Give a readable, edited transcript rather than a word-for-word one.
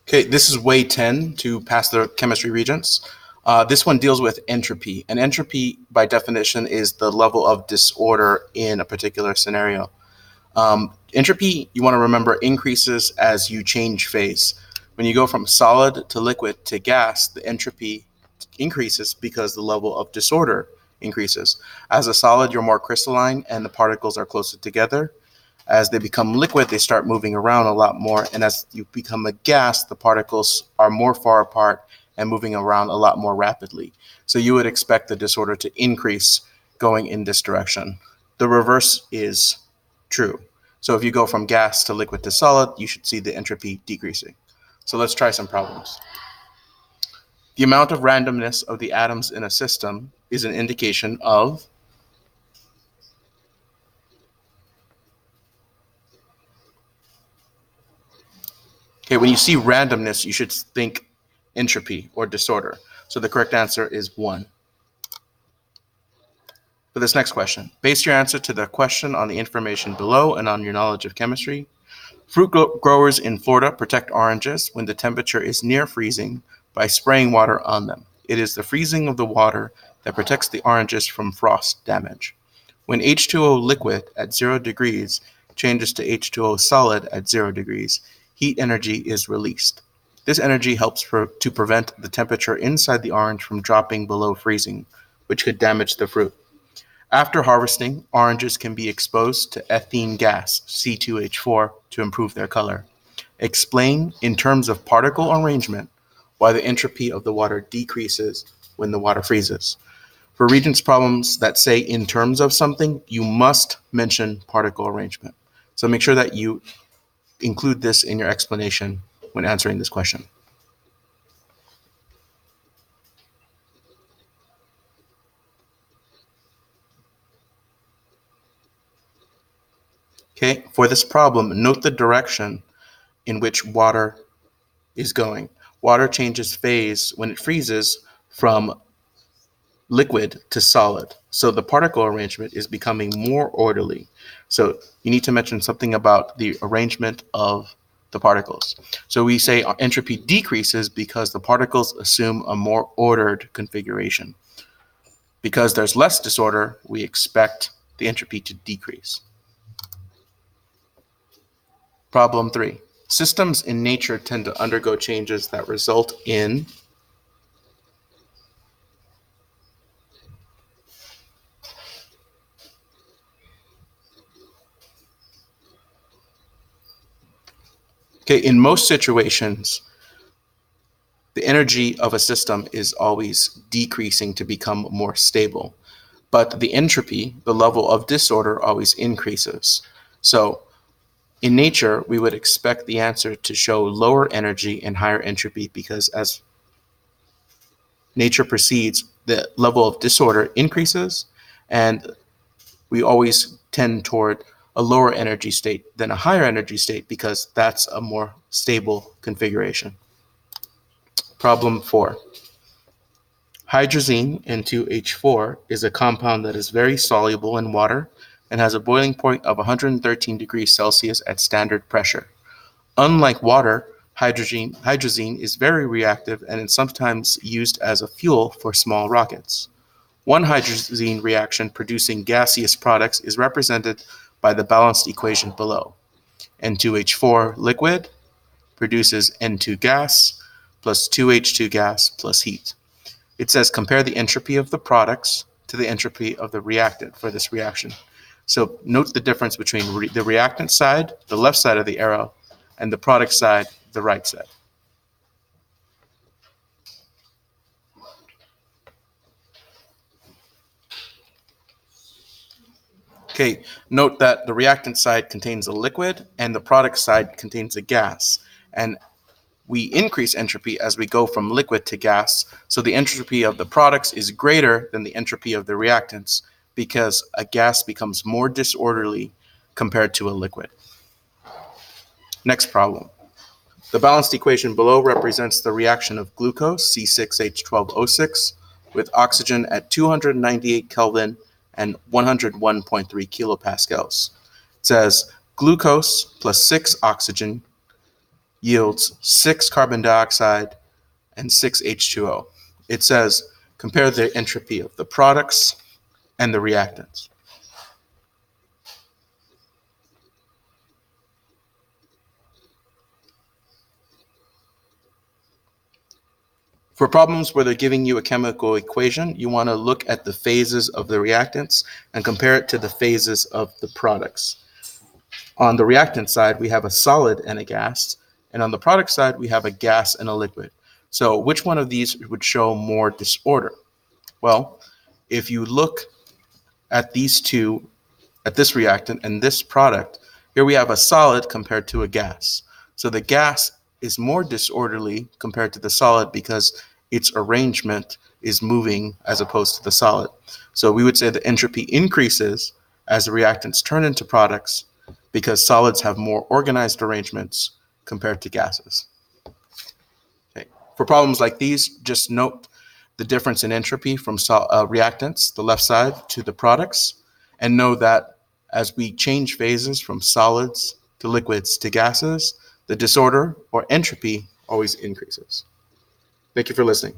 Okay, this is way 10 to pass the chemistry regents. This one deals with entropy, and entropy, by definition, is the level of disorder in a particular scenario. Entropy, you want to remember, increases as you change phase. When you go from solid to liquid to gas, the entropy increases because the level of disorder increases. As a solid, you're more crystalline and the particles are closer together. As they become liquid, they start moving around a lot more. And as you become a gas, the particles are more far apart and moving around a lot more rapidly. So you would expect the disorder to increase going in this direction. The reverse is true. So if you go from gas to liquid to solid, you should see the entropy decreasing. So let's try some problems. The amount of randomness of the atoms in a system is an indication of when you see randomness, you should think entropy or disorder. So the correct answer is 1. For this next question, base your answer to the question on the information below and on your knowledge of chemistry. Fruit growers in Florida protect oranges when the temperature is near freezing by spraying water on them. It is the freezing of the water that protects the oranges from frost damage. When H2O liquid at 0 degrees changes to H2O solid at 0 degrees, heat energy is released. This energy helps to prevent the temperature inside the orange from dropping below freezing, which could damage the fruit. After harvesting, oranges can be exposed to ethene gas, C2H4, to improve their color. Explain, in terms of particle arrangement, why the entropy of the water decreases when the water freezes. For Regents problems that say in terms of something, you must mention particle arrangement. So make sure that you include this in your explanation when answering this question. Okay, for this problem, note the direction in which water is going. Water changes phase when it freezes from liquid to solid. So the particle arrangement is becoming more orderly. So you need to mention something about the arrangement of the particles. So we say entropy decreases because the particles assume a more ordered configuration. Because there's less disorder, we expect the entropy to decrease. Problem 3. Systems in nature tend to undergo changes that result in in most situations, the energy of a system is always decreasing to become more stable. But the entropy, the level of disorder, always increases. So in nature, we would expect the answer to show lower energy and higher entropy because as nature proceeds, the level of disorder increases, and we always tend toward a lower energy state than a higher energy state because that's a more stable configuration. Problem 4. Hydrazine, N2H4, is a compound that is very soluble in water and has a boiling point of 113 degrees Celsius at standard pressure. Unlike water, hydrazine is very reactive and is sometimes used as a fuel for small rockets. One hydrazine reaction producing gaseous products is represented by the balanced equation below. N2H4 liquid produces N2 gas plus 2H2 gas plus heat. It says compare the entropy of the products to the entropy of the reactant for this reaction. So note the difference between the reactant side, the left side of the arrow, and the product side, the right side. Okay, note that the reactant side contains a liquid and the product side contains a gas. And we increase entropy as we go from liquid to gas. So the entropy of the products is greater than the entropy of the reactants because a gas becomes more disorderly compared to a liquid. Next problem. The balanced equation below represents the reaction of glucose, C6H12O6, with oxygen at 298 Kelvin and 101.3 kilopascals. It says glucose plus 6 oxygen yields 6 carbon dioxide and 6 H2O. It says compare the entropy of the products and the reactants. For problems where they're giving you a chemical equation, you want to look at the phases of the reactants and compare it to the phases of the products. On the reactant side, we have a solid and a gas, and on the product side, we have a gas and a liquid. So which one of these would show more disorder? Well, if you look at these two, at this reactant and this product, here we have a solid compared to a gas. So the gas is more disorderly compared to the solid because its arrangement is moving as opposed to the solid. So we would say the entropy increases as the reactants turn into products because solids have more organized arrangements compared to gases. Okay. For problems like these, just note the difference in entropy from reactants, the left side, to the products, and know that as we change phases from solids to liquids to gases, the disorder or entropy always increases. Thank you for listening.